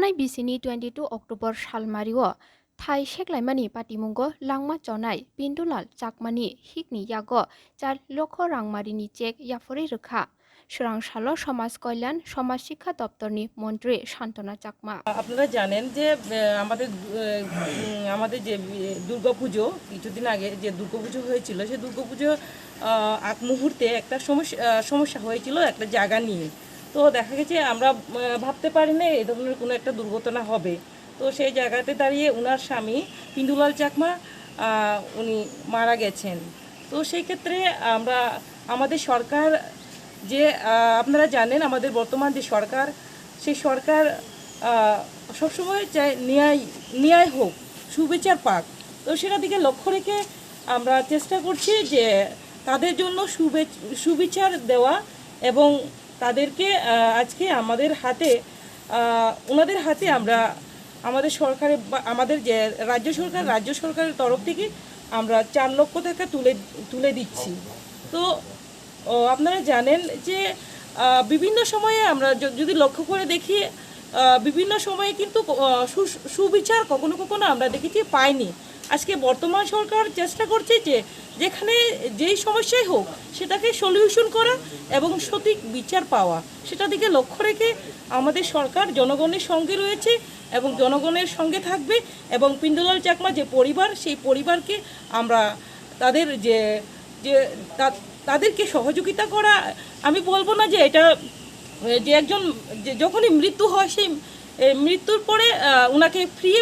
थांनाय बिसिनि 22 अक्ट'बर सालमारिओ थाइ सेक्लाइमानि पाटिमुंगो लांमा चनाय पिन्दुलाल चाकमानि हिकनि यागो चार लक्ष रांमारिनि चेक याफरे रोखा सोरांसालो समाज कल्याण समाज शिक्षा दप्तरनि मन्त्री शान्तना चाकमा। আপনারা জানেন যে আমাদের যে দুর্গাপুজো কিছুদিন আগে যে দুর্গাপুজো হয়েছিল সেই দুর্গাপুজো আগ মুহূর্তে একটা সমস্যা হয়েছিল একটা জায়গা নিয়ে। তো দেখা গেছে আমরা ভাবতে পারি না এই ধরনের কোনো একটা দুর্ঘটনা হবে। তো সেই জায়গাতে দাঁড়িয়ে ওনার স্বামী পিন্দুলাল চাকমা উনি মারা গেছেন। তো সেই ক্ষেত্রে আমাদের সরকার যে আপনারা জানেন আমাদের বর্তমান যে সরকার সেই সরকার সবসময় চায় ন্যায় হোক, সুবিচার পাক। তো সেটা দিকে লক্ষ্য রেখে আমরা চেষ্টা করছি যে তাদের জন্য সুবিচার দেওয়া এবং তাদেরকে আজকে ওনাদের হাতে আমরা আমাদের সরকারের আমাদের যে রাজ্য সরকারের তরফ থেকে আমরা 4 লক্ষ টাকা তুলে দিচ্ছি। তো আপনারা জানেন যে বিভিন্ন সময়ে আমরা যদি লক্ষ্য করে দেখি বিভিন্ন সময়ে কিন্তু সুবিচার কখনো কখনো আমরা দেখেছি পাইনি। আজকে বর্তমান সরকার চেষ্টা করছে যে যেখানে যেই সমস্যাই হোক সেটাকে সলিউশন করা এবং সঠিক বিচার পাওয়া, সেটা দিকে লক্ষ্য রেখে আমাদের সরকার জনগণের সঙ্গে রয়েছে এবং জনগণের সঙ্গে থাকবে এবং পিন্দুলাল চাকমা যে পরিবার সেই পরিবারকে আমরা তাদেরকে সহযোগিতা করা। আমি বলবো না যে এটা যে একজন যখনই মৃত্যু হয় সেই মৃত্যুর পরে ওনাকে ফ্রি